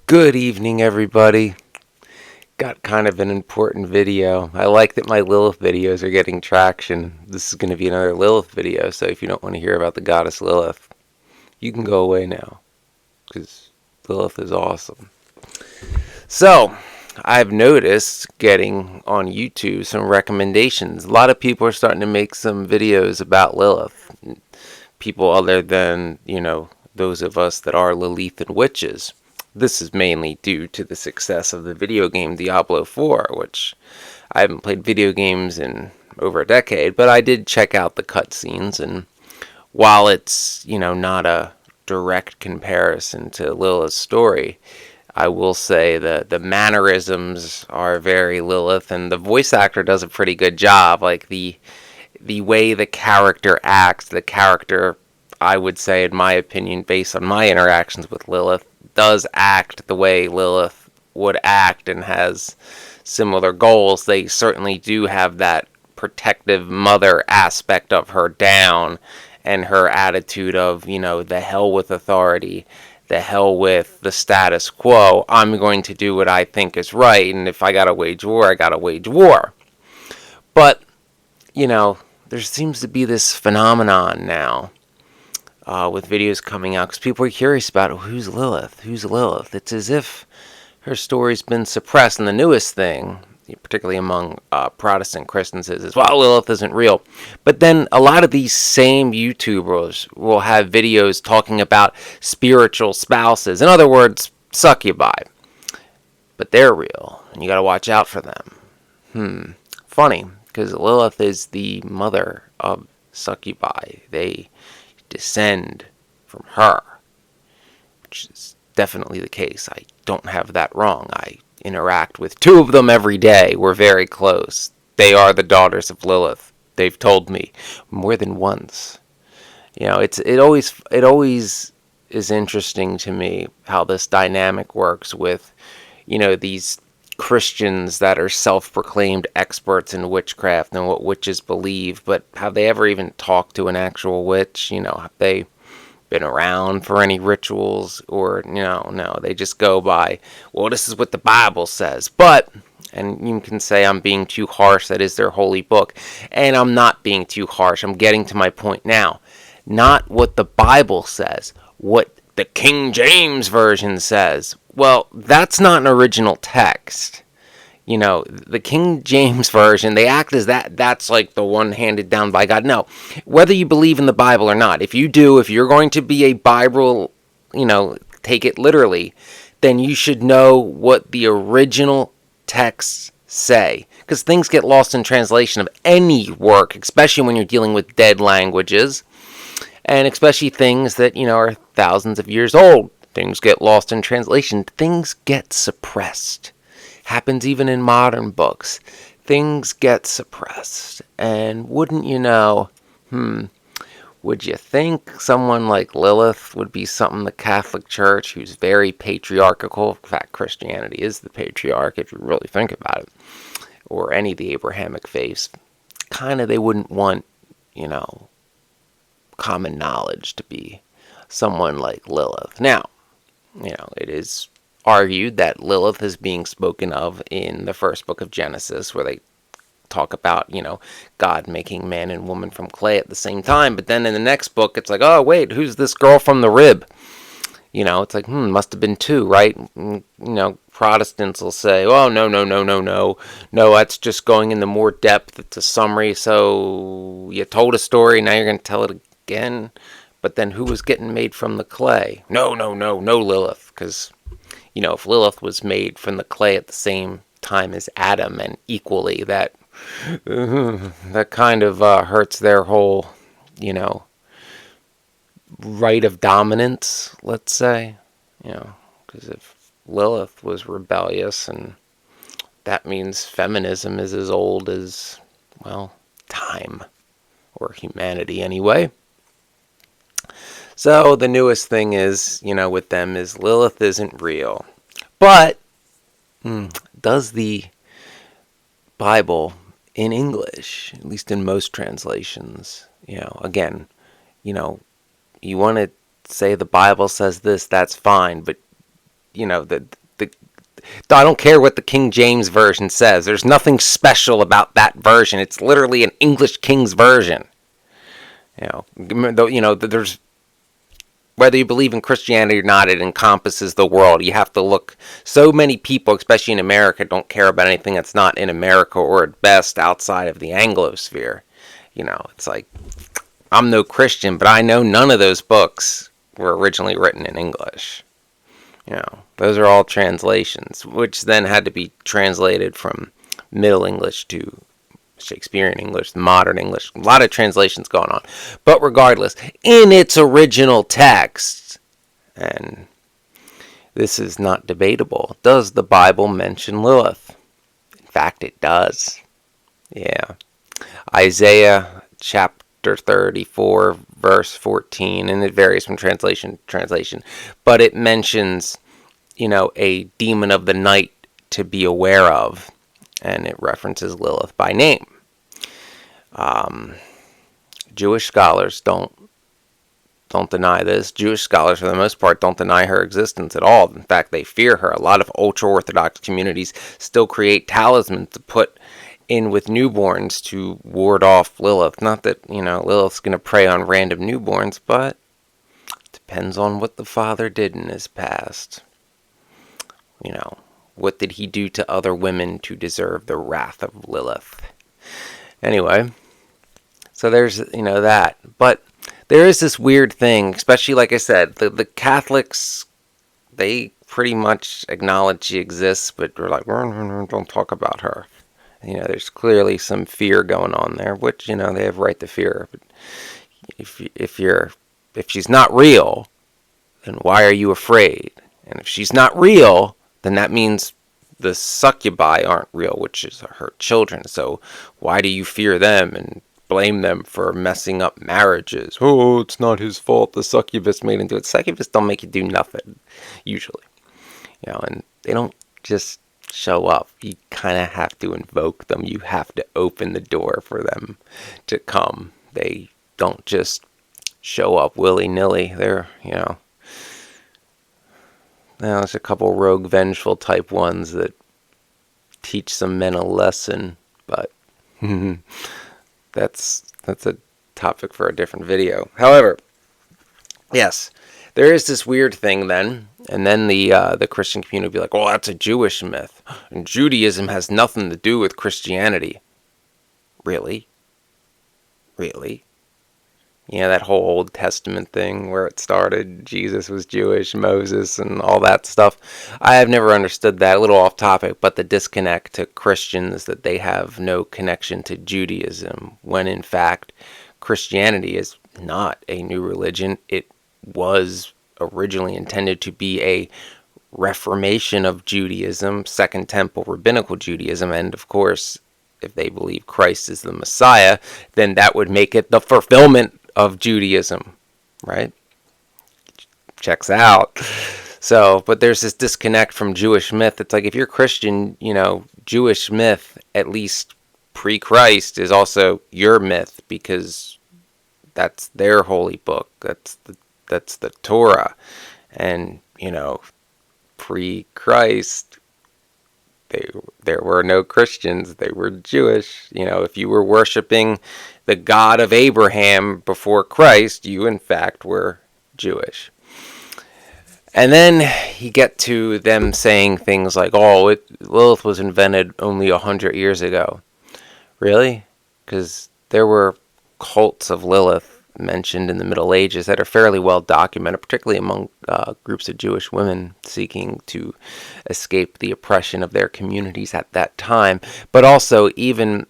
Good evening, everybody. Got kind of an important video. I like that my Lilith videos are getting traction. This is going to be another Lilith video, so if you don't want to hear about the goddess Lilith, you can go away now, because Lilith is awesome. So, I've noticed getting on YouTube some recommendations. A lot of people are starting to make some videos about Lilith. People other than, those of us that are Lilithan witches. This is mainly due to the success of the video game Diablo 4, which I haven't played video games in over a decade, but I did check out the cutscenes, and while it's, not a direct comparison to Lilith's story, I will say that the mannerisms are very Lilith, and the voice actor does a pretty good job. Like the way the character acts, the character, I would say, in my opinion, based on my interactions with Lilith, does act the way Lilith would act and has similar goals. They certainly do have that protective mother aspect of her down, and her attitude of, the hell with authority, the hell with the status quo. I'm going to do what I think is right, and if I gotta wage war, I gotta wage war. But, there seems to be this phenomenon now with videos coming out, because people are curious about who's Lilith. It's as if her story's been suppressed. And the newest thing, particularly among Protestant Christians, is, well, Lilith isn't real. But then a lot of these same YouTubers will have videos talking about spiritual spouses. In other words, succubi. But they're real, and you gotta watch out for them. Funny, because Lilith is the mother of succubi. They descend from her, which is definitely the case. I don't have that wrong. I interact with two of them every day. We're very close. They are the daughters of Lilith. They've told me more than once. It always is interesting to me how this dynamic works with, these Christians that are self-proclaimed experts in witchcraft and what witches believe, but have they ever even talked to an actual witch? Have they been around for any rituals? Or no, they just go by, well, this is what the Bible says. But, and you can say I'm being too harsh, that is their holy book, and I'm not being too harsh. I'm getting to my point now. Not what the Bible says, what the King James Version says. Well, that's not an original text. The King James Version, they act as that's like the one handed down by God. No, whether you believe in the Bible or not, if you do, if you're going to be a Bible, take it literally, then you should know what the original texts say. Because things get lost in translation of any work, especially when you're dealing with dead languages, and especially things that, are thousands of years old. Things get lost in translation. Things get suppressed. Happens even in modern books. Things get suppressed. And wouldn't you know, would you think someone like Lilith would be something the Catholic Church, who's very patriarchal, in fact, Christianity is the patriarch if you really think about it, or any of the Abrahamic faiths, kind of they wouldn't want, common knowledge to be someone like Lilith. Now, it is argued that Lilith is being spoken of in the first book of Genesis, where they talk about, God making man and woman from clay at the same time. But then in the next book, it's like, oh, wait, who's this girl from the rib? It's like, must have been two, right? Protestants will say, oh, no, that's just going into more depth. It's a summary. So you told a story, now you're going to tell it again. But then who was getting made from the clay? No, Lilith. Because, if Lilith was made from the clay at the same time as Adam and equally, that kind of hurts their whole, right of dominance, let's say. Because if Lilith was rebellious, and that means feminism is as old as, well, time. Or humanity, anyway. So the newest thing is, with them is Lilith isn't real. But does the Bible in English, at least in most translations, again, you want to say the Bible says this, that's fine, but the I don't care what the King James version says. There's nothing special about that version. It's literally an English King's version. There's, whether you believe in Christianity or not, it encompasses the world. You have to look. So many people, especially in America, don't care about anything that's not in America or at best outside of the Anglosphere. It's like, I'm no Christian, but I know none of those books were originally written in English. Those are all translations, which then had to be translated from Middle English to Shakespearean English, modern English. A lot of translations going on. But regardless, in its original text, and this is not debatable, does the Bible mention Lilith? In fact, it does. Yeah. Isaiah chapter 34, verse 14, and it varies from translation to translation, but it mentions, a demon of the night to be aware of, and it references Lilith by name. Jewish scholars don't deny this. Jewish scholars, for the most part, don't deny her existence at all. In fact, they fear her. A lot of ultra-Orthodox communities still create talismans to put in with newborns to ward off Lilith. Not that, Lilith's going to prey on random newborns, but it depends on what the father did in his past. What did he do to other women to deserve the wrath of Lilith? Anyway, so there's, that. But there is this weird thing, especially, like I said, the Catholics, they pretty much acknowledge she exists, but they're like, don't talk about her. There's clearly some fear going on there, which, they have right to fear. But if she's not real, then why are you afraid? And if she's not real, then that means the succubi aren't real, which is her children. So why do you fear them and blame them for messing up marriages? Oh, it's not his fault. The succubus made him do it. Succubus don't make you do nothing, usually. And they don't just show up. You kind of have to invoke them. You have to open the door for them to come. They don't just show up willy-nilly. They're, now, there's a couple rogue, vengeful type ones that teach some men a lesson, but that's a topic for a different video. However, yes, there is this weird thing then, and then the Christian community will be like, well, that's a Jewish myth, and Judaism has nothing to do with Christianity. Really? Really? That whole Old Testament thing where it started, Jesus was Jewish, Moses, and all that stuff. I have never understood that. A little off topic, but the disconnect to Christians that they have no connection to Judaism, when in fact Christianity is not a new religion. It was originally intended to be a reformation of Judaism, Second Temple Rabbinical Judaism, and of course, if they believe Christ is the Messiah, then that would make it the fulfillment of Judaism, right? Checks out. So, but there's this disconnect from Jewish myth. It's like, if you're Christian, Jewish myth, at least pre-Christ, is also your myth, because that's their holy book. That's the Torah. And, pre-Christ, there were no Christians. They were Jewish. If you were worshiping the God of Abraham before Christ, you in fact were Jewish. And then you get to them saying things like, oh, Lilith was invented only 100 years ago. Really? Because there were cults of Lilith mentioned in the Middle Ages that are fairly well documented, particularly among groups of Jewish women seeking to escape the oppression of their communities at that time. But also, even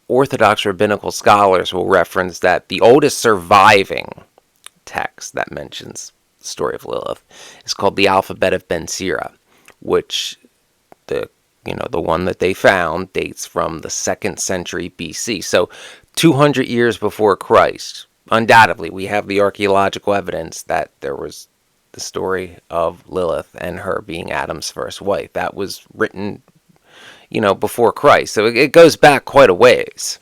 Orthodox rabbinical scholars will reference that the oldest surviving text that mentions the story of Lilith is called the Alphabet of Ben Sira, which the one that they found dates from the 2nd century BC. So 200 years before Christ. Undoubtedly, we have the archaeological evidence that there was the story of Lilith and her being Adam's first wife. That was written, before Christ. So it goes back quite a ways.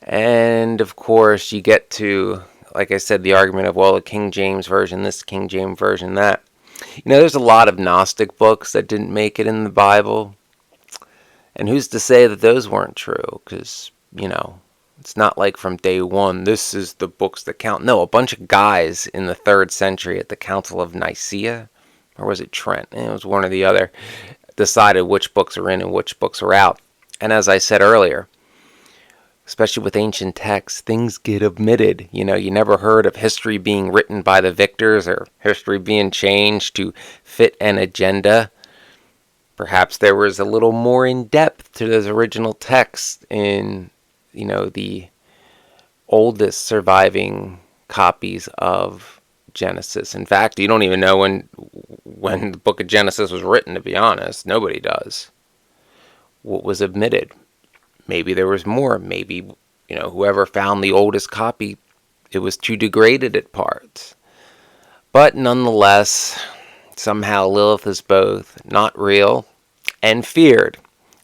And, of course, you get to, like I said, the argument of, well, the King James Version, this King James Version, that. There's a lot of Gnostic books that didn't make it in the Bible. And who's to say that those weren't true? Because, it's not like from day one, this is the books that count. No, a bunch of guys in the 3rd century at the Council of Nicaea, or was it Trent? It was one or the other, decided which books are in and which books are out. And as I said earlier, especially with ancient texts, things get omitted. You never heard of history being written by the victors or history being changed to fit an agenda. Perhaps there was a little more in depth to those original texts in, the oldest surviving copies of Genesis. In fact, you don't even know when the book of Genesis was written, to be honest. Nobody does. What was omitted? Maybe there was more. Maybe, whoever found the oldest copy, it was too degraded at parts. But nonetheless, somehow Lilith is both not real and feared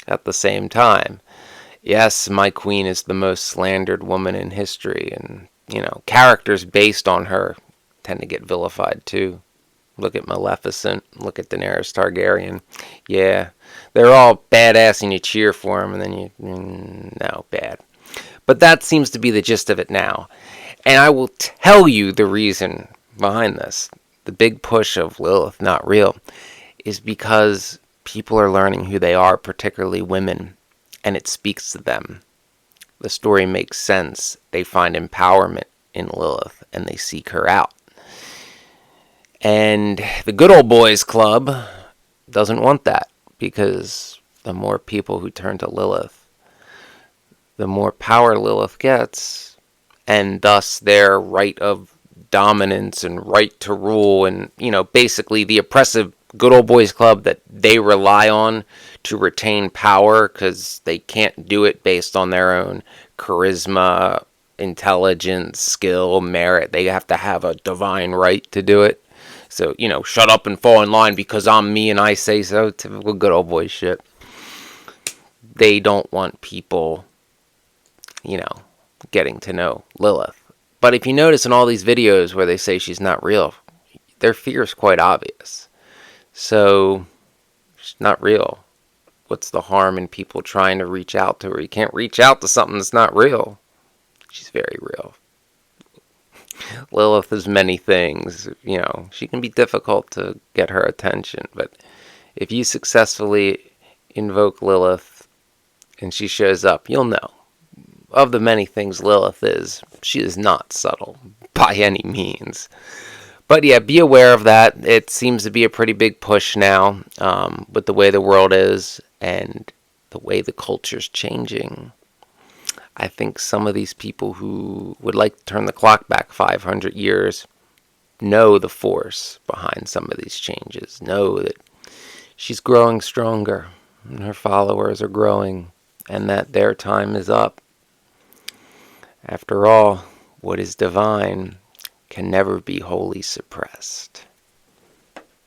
at the same time. Yes, my queen is the most slandered woman in history, and, characters based on her tend to get vilified too. Look at Maleficent, look at Daenerys Targaryen. Yeah, they're all badass and you cheer for them, and then no, bad. But that seems to be the gist of it now. And I will tell you the reason behind this. The big push of Lilith not real is because people are learning who they are, particularly women, and it speaks to them. The story makes sense. They find empowerment in Lilith, and they seek her out. And the good old boys club doesn't want that, because the more people who turn to Lilith, the more power Lilith gets, and thus their right of dominance and right to rule, and, basically the oppressive good old boys club that they rely on to retain power, because they can't do it based on their own charisma, intelligence, skill, merit. They have to have a divine right to do it. So, shut up and fall in line because I'm me and I say so. Typical good old boy shit. They don't want people, getting to know Lilith. But if you notice in all these videos where they say she's not real, their fear is quite obvious. So, she's not real. What's the harm in people trying to reach out to her? You can't reach out to something that's not real. She's very real. Lilith is many things. She can be difficult to get her attention. But if you successfully invoke Lilith and she shows up, you'll know. Of the many things Lilith is, she is not subtle by any means. But yeah, be aware of that. It seems to be a pretty big push now with the way the world is and the way the culture's changing. I think some of these people who would like to turn the clock back 500 years know the force behind some of these changes, know that she's growing stronger and her followers are growing and that their time is up. After all, what is divine can never be wholly suppressed.